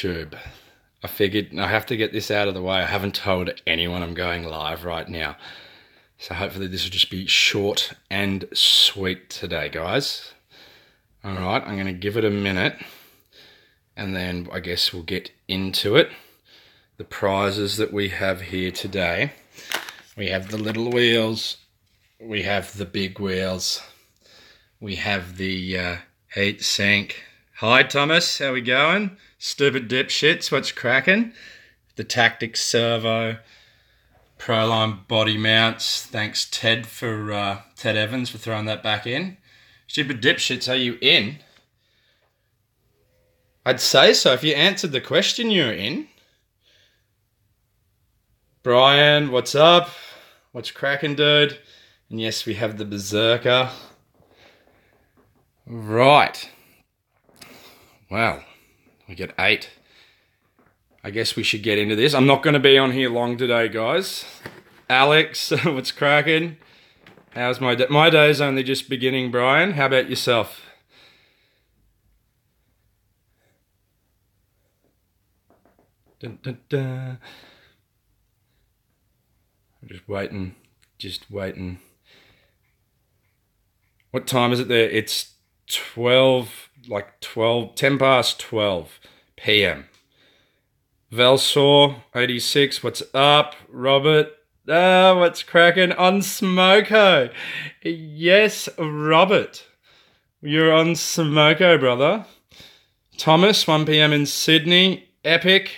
YouTube. I figured I have to get this out of the way. I haven't told anyone I'm going live right now. So hopefully this will just be short and sweet today, guys. All right, I'm going to give it a minute. And then I guess we'll get into it. The prizes that we have here today. We have the little wheels. We have the big wheels. We have the heat sink. Hi Thomas, how we going? Stupid dipshits, what's cracking? The Tactics servo. Proline body mounts. Thanks Ted for Ted Evans for throwing that back in. Stupid dipshits, are you in? I'd say so. If you answered the question, you're in. Brian, what's up? What's cracking, dude? And yes, we have the Berserker. Right. Wow. We get 8. I guess we should get into this. I'm not going to be on here long today, guys. Alex, what's cracking? How's my day? My day's only just beginning, Brian. How about yourself? Dun, dun, dun. I'm just waiting. What time is it there? It's 10 past 12 p.m. Velsaw 86, what's up? Robert, what's cracking? On Smoko. Yes, Robert. You're on Smoko, brother. Thomas, 1 p.m. in Sydney. Epic.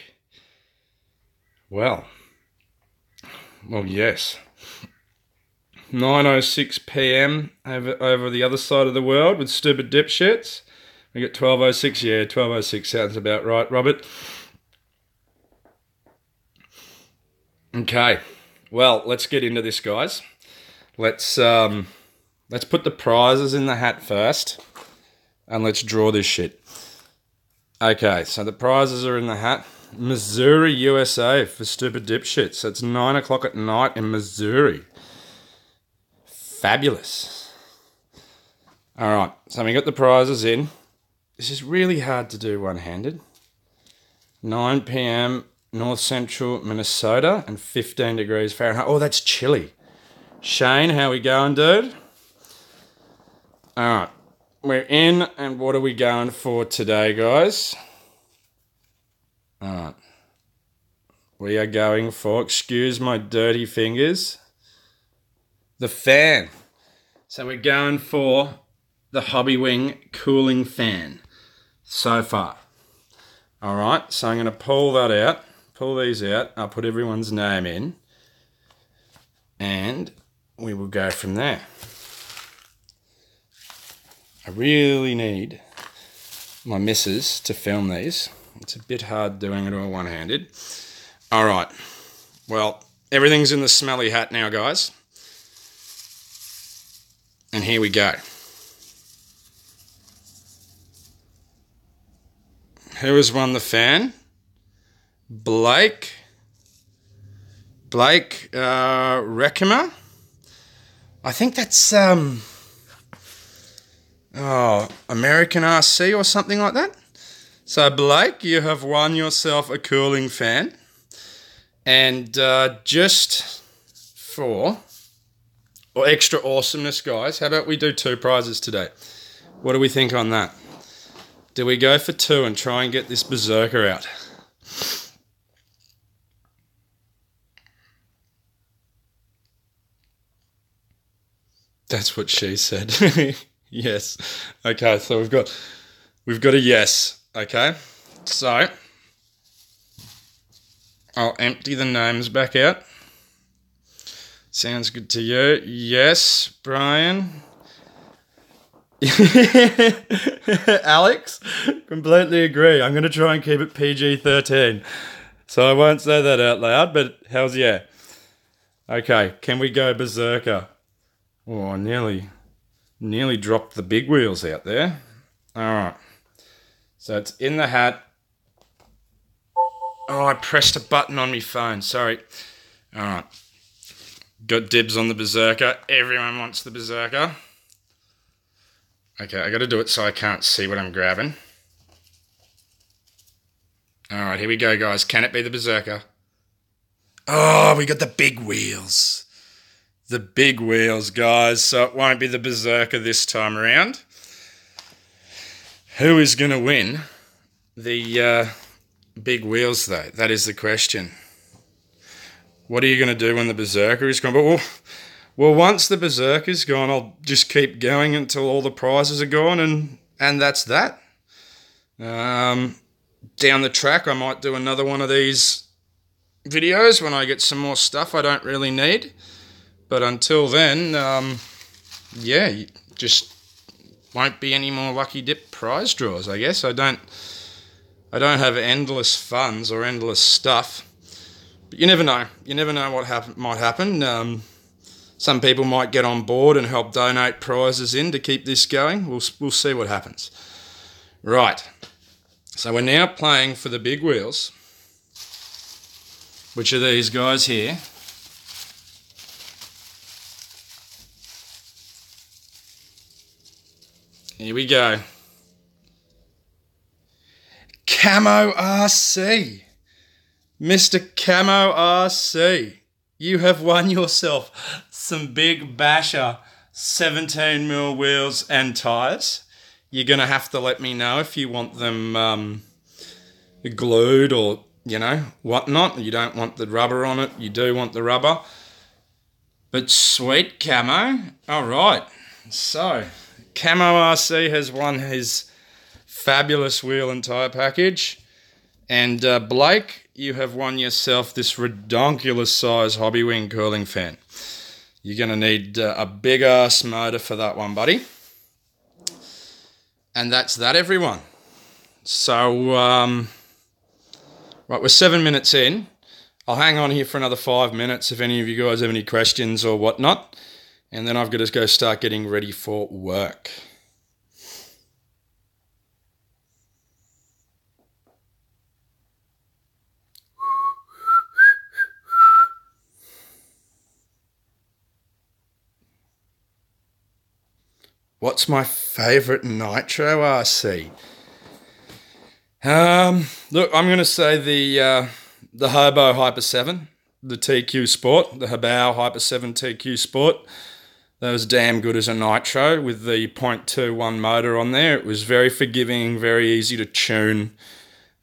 Well, yes. 9:06 p.m. over the other side of the world with stupid dipshits. We get 12:06. Yeah, 12:06 sounds about right, Robert. Okay. Well, let's get into this, guys. Let's put the prizes in the hat first, and let's draw this shit. Okay, so the prizes are in the hat. Missouri, USA for stupid dipshits. It's 9 o'clock at night in Missouri. Fabulous. All right, so we got the prizes in. This is really hard to do one-handed. 9 p.m. North Central Minnesota and 15 degrees Fahrenheit. Oh, that's chilly. Shane, how we going, dude? All right, we're in, and what are we going for today, guys? All right. We are going for, excuse my dirty fingers, the fan. So we're going for the Hobbywing cooling fan so far. All right, so I'm going to pull these out. I'll put everyone's name in, and we will go from there. I really need my missus to film these. It's a bit hard doing it all one-handed. All right. Well, everything's in the smelly hat now, guys. And here we go. Who has won the fan? Blake Reckimer. I think that's American RC or something like that. So Blake, you have won yourself a cooling fan. And just for extra awesomeness, guys, how about we do 2 prizes today? What do we think on that? Do we go for 2 and try and get this Berserker out? That's what she said. Yes. Okay, so we've got a yes. Okay, so I'll empty the names back out. Sounds good to you? Yes, Brian. Alex, completely agree. I'm going to try and keep it PG-13. So I won't say that out loud, but how's yeah? Okay, can we go Berserker? Oh, I nearly dropped the big wheels out there. All right. So it's in the hat. Oh, I pressed a button on my phone. Sorry. All right. Got dibs on the Berserker. Everyone wants the Berserker. Okay, I got to do it so I can't see what I'm grabbing. All right, here we go, guys. Can it be the Berserker? Oh, we got the big wheels. The big wheels, guys. So it won't be the Berserker this time around. Who is going to win the big wheels, though? That is the question. What are you going to do when the Berserker is gone? But well, once the Berserker's gone, I'll just keep going until all the prizes are gone, and that's that. Down the track, I might do another one of these videos when I get some more stuff I don't really need. But until then, yeah, just won't be any more Lucky Dip prize draws, I guess. I don't have endless funds or endless stuff. But you never know. You never know what might happen. Some people might get on board and help donate prizes in to keep this going. We'll see what happens. Right. So we're now playing for the big wheels, which are these guys here. Here we go. Camo RC. Mr. Camo RC. You have won yourself some big basher 17mm wheels and tyres. You're going to have to let me know if you want them glued or, whatnot. You don't want the rubber on it. You do want the rubber. But sweet, Camo. All right. So, Camo RC has won his fabulous wheel and tyre package. And Blake, you have won yourself this redonkulous size hobby wing curling fan. You're going to need a big ass motor for that one, buddy. And that's that, everyone. So, right, we're 7 minutes in. I'll hang on here for another 5 minutes if any of you guys have any questions or whatnot. And then I've got to go start getting ready for work. What's my favourite Nitro RC? Look, I'm going to say the Hobo Hyper 7, the TQ Sport, the Hobo Hyper 7 TQ Sport. That was damn good as a Nitro with the 0.21 motor on there. It was very forgiving, very easy to tune.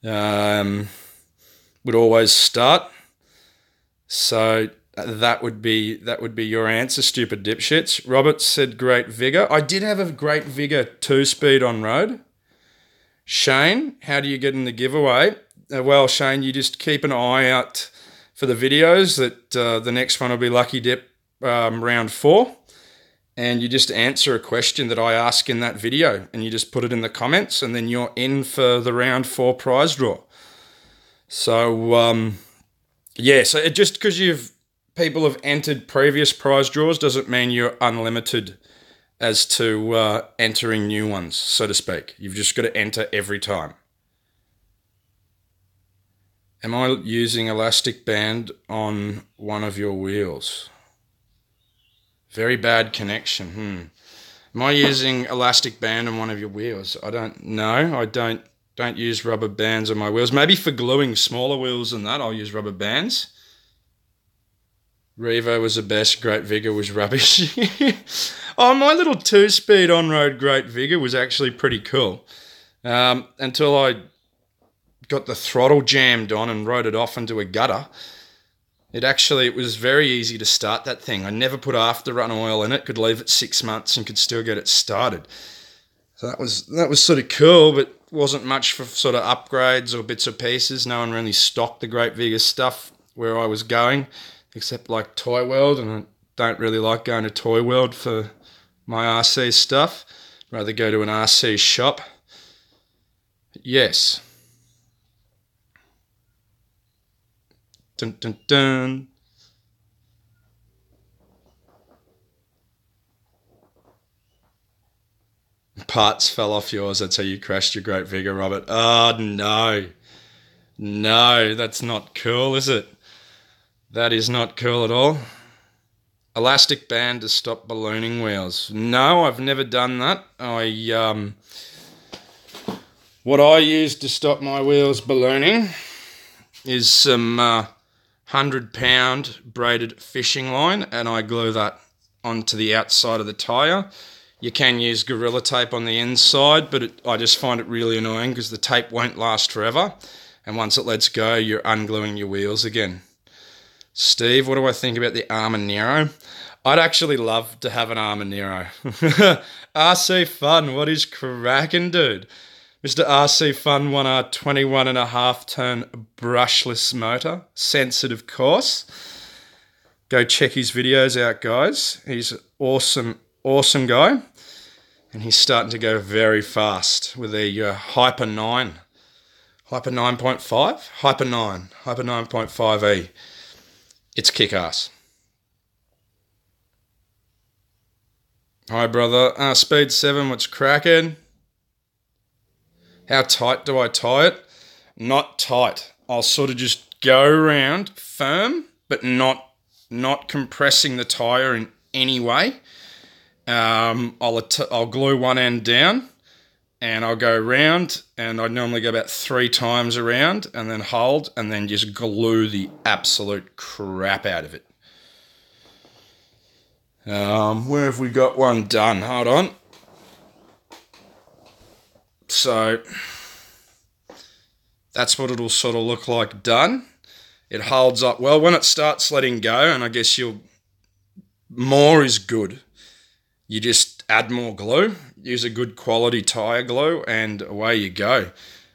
Would always start. So that would be your answer, stupid dipshits. Robert said great vigor. I did have a great vigor 2-speed on road. Shane, how do you get in the giveaway? Well, Shane, you just keep an eye out for the videos. That the next one will be Lucky Dip round 4. And you just answer a question that I ask in that video. And you just put it in the comments. And then you're in for the round 4 prize draw. So, yeah. So just because people have entered previous prize draws doesn't mean you're unlimited as to entering new ones, so to speak. You've just got to enter every time. Am I using elastic band on one of your wheels? Very bad connection. Am I using elastic band on one of your wheels? I don't know. I don't use rubber bands on my wheels. Maybe for gluing smaller wheels than that, I'll use rubber bands. Revo was the best. Great Vigor was rubbish. Oh, my little 2-speed on-road Great Vigor was actually pretty cool. Until I got the throttle jammed on and rode it off into a gutter. It was very easy to start that thing. I never put after-run oil in it. Could leave it 6 months and could still get it started. So that was sort of cool, but wasn't much for sort of upgrades or bits or pieces. No one really stocked the Great Vigor stuff where I was going, except like Toy World, and I don't really like going to Toy World for my RC stuff. I'd rather go to an RC shop. Yes. Dun dun dun. Parts fell off yours, that's how you crashed your Great Vigor, Robert. Oh, no. No, that's not cool, is it? That is not cool at all. Elastic band to stop ballooning wheels. No, I've never done that. What I use to stop my wheels ballooning is some 100-pound braided fishing line, and I glue that onto the outside of the tyre. You can use Gorilla Tape on the inside, but I just find it really annoying because the tape won't last forever, and once it lets go, you're ungluing your wheels again. Steve, what do I think about the Armour Nero? I'd actually love to have an Armour Nero. RC Fun, what is cracking, dude? Mr. RC Fun won our 21.5-turn brushless motor, censored of course. Go check his videos out, guys. He's an awesome guy. And he's starting to go very fast with a Hyper 9. Hyper 9.5? Hyper 9. Hyper 9.5e. It's kick-ass. Hi, brother. Speed 7, what's cracking? How tight do I tie it? Not tight. I'll sort of just go around firm, but not compressing the tyre in any way. I'll glue one end down, and I'll go around, and I normally go about 3 times around, and then hold, and then just glue the absolute crap out of it. Where have we got one done? Hold on. So that's what it'll sort of look like done. It holds up well when it starts letting go, and I guess more is good. You just add more glue, use a good quality tyre glue, and away you go. I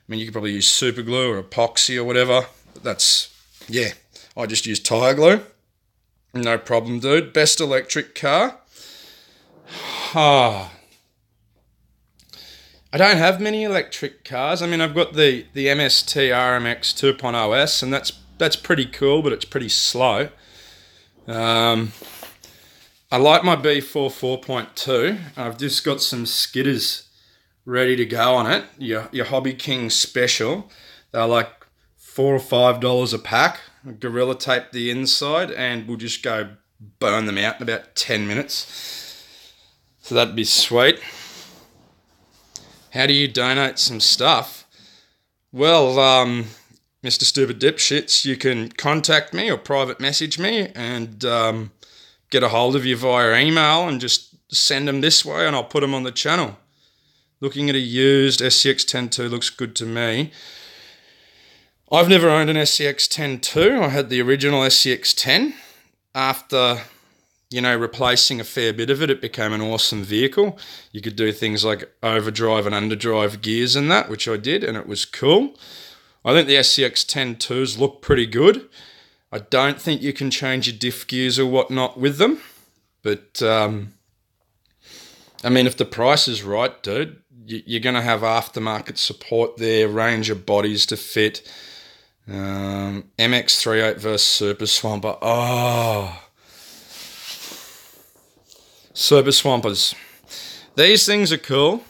mean, you could probably use super glue or epoxy or whatever. I just use tyre glue. No problem, dude. Best electric car? I don't have many electric cars. I mean, I've got the MST RMX 2.0S, and that's pretty cool, but it's pretty slow. I like my B4 4.2. I've just got some skidders ready to go on it. Your Hobby King special. They're like $4 or $5 a pack. Gorilla Tape the inside, and we'll just go burn them out in about 10 minutes. So that'd be sweet. How do you donate some stuff? Well, Mr. Stupid Dipshits, you can contact me or private message me and get a hold of you via email and just send them this way, and I'll put them on the channel. Looking at a used SCX-10.2 looks good to me. I've never owned an SCX-10.2. I had the original SCX-10. After, replacing a fair bit of it, it became an awesome vehicle. You could do things like overdrive and underdrive gears and that, which I did, and it was cool. I think the SCX-10.2s look pretty good. I don't think you can change your diff gears or whatnot with them. But, if the price is right, dude, you're going to have aftermarket support there, range of bodies to fit. MX-38 versus Super Swamper. Super Swampers. These things are cool,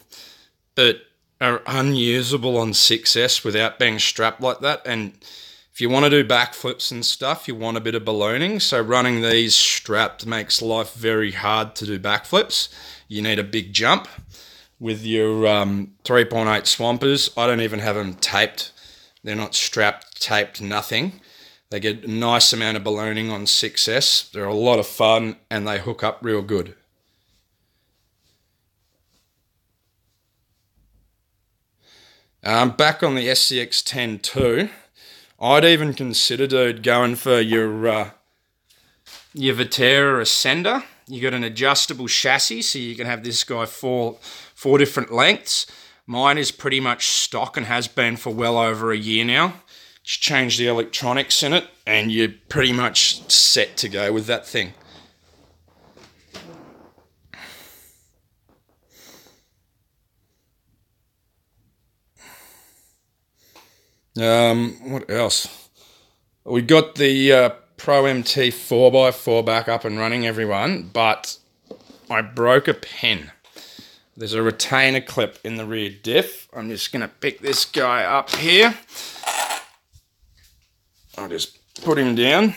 but are unusable on 6S without being strapped like that. And if you want to do backflips and stuff, you want a bit of ballooning. So running these strapped makes life very hard to do backflips. You need a big jump. With your 3.8 Swampers, I don't even have them taped. They're not strapped, taped, nothing. They get a nice amount of ballooning on 6S. They're a lot of fun, and they hook up real good. Back on the SCX-10.2, I'd even consider, dude, going for your Vitera Ascender. You got an adjustable chassis, so you can have this guy four different lengths. Mine is pretty much stock and has been for well over a year now. Just change the electronics in it, and you're pretty much set to go with that thing. What else? We got the Pro MT 4x4 back up and running, everyone, but I broke a pen. There's a retainer clip in the rear diff. I'm just going to pick this guy up here. I'll just put him down.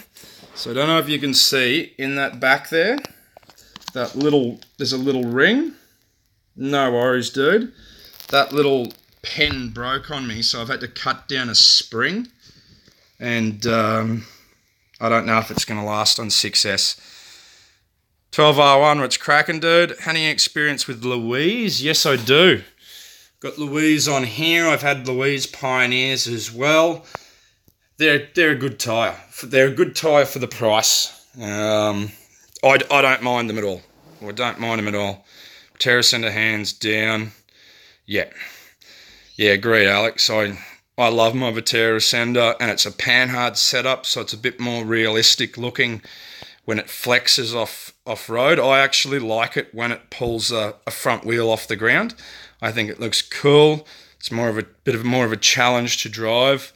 So I don't know if you can see in that back there, there's a little ring. No worries, dude. That little pen broke on me, so I've had to cut down a spring. And I don't know if it's going to last on 6S. 12R1, what's cracking, dude? Any experience with Louise? Yes, I do. Got Louise on here. I've had Louise Pioneers as well. They're a good tyre. They're a good tyre for the price. I don't mind them at all. I don't mind them at all. Terra Center hands down. Yeah, agree, Alex. I love my Terra Center, and it's a panhard setup, so it's a bit more realistic looking when it flexes off-road. I actually like it when it pulls a front wheel off the ground. I think it looks cool. It's more of a challenge to drive.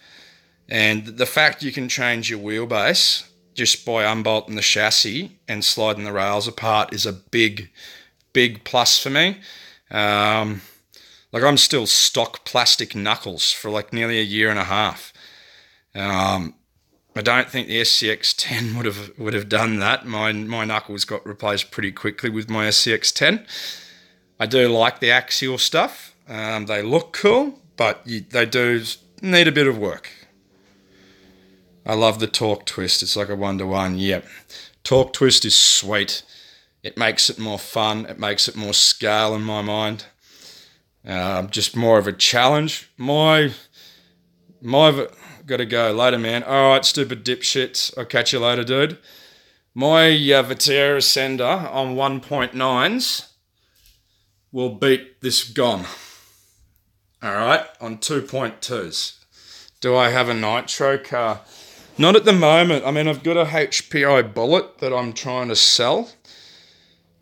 And the fact you can change your wheelbase just by unbolting the chassis and sliding the rails apart is a big plus for me. I'm still stock plastic knuckles for like nearly a year and a half. I don't think the SCX-10 would have done that. My knuckles got replaced pretty quickly with my SCX-10. I do like the axial stuff. They look cool, but they do need a bit of work. I love the torque twist. It's like a 1-to-1. Yep. Torque twist is sweet. It makes it more fun. It makes it more scale in my mind. Just more of a challenge. My gotta go later, man. All right, stupid dipshits. I'll catch you later, dude. My Terra Center on 1.9s will beat this Gon. All right, on 2.2s. Do I have a nitro car? Not at the moment. I mean, I've got a HPI Bullet that I'm trying to sell.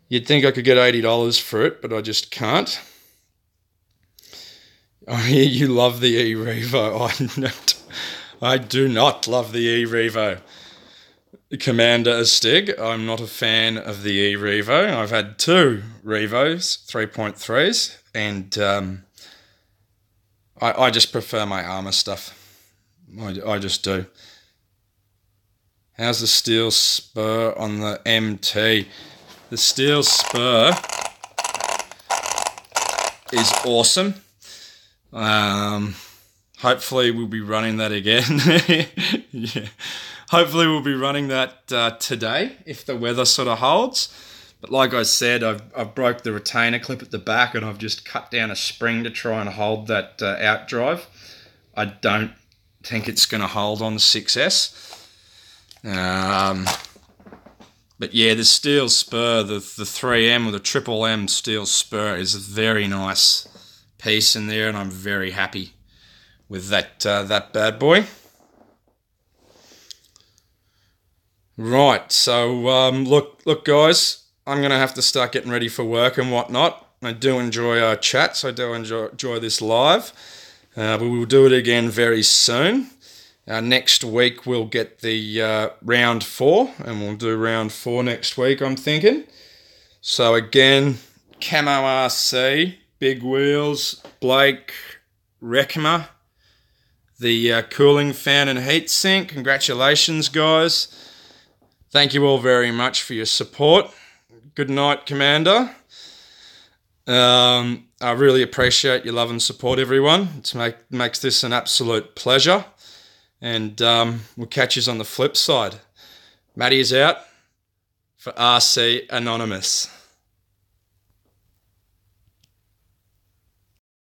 You'd think I could get $80 for it, but I just can't. I hear you love the e-Revo. I do not love the e-Revo. Commander Astig, I'm not a fan of the e-Revo. I've had 2 Revos, 3.3s, and I just prefer my armour stuff. I just do. How's the steel spur on the MT? The steel spur is awesome. Hopefully we'll be running that again. Yeah. Hopefully we'll be running that today if the weather sort of holds. But like I said, I've broke the retainer clip at the back, and I've just cut down a spring to try and hold that outdrive. I don't think it's going to hold on the 6S. But yeah, the steel spur, the 3M or the Triple M steel spur is a very nice piece in there, and I'm very happy with that bad boy. Right, so look guys, I'm going to have to start getting ready for work and whatnot. I do enjoy our chats. I do enjoy this live. We will do it again very soon. Next week we'll get the round 4, and we'll do round 4 next week, I'm thinking. So again, Camo RC, big wheels, Blake, Rekma, the cooling fan and heat sink. Congratulations, guys. Thank you all very much for your support. Good night, Commander. I really appreciate your love and support, everyone. It makes this an absolute pleasure. And we'll catch you on the flip side. Matty is out for RC Anonymous.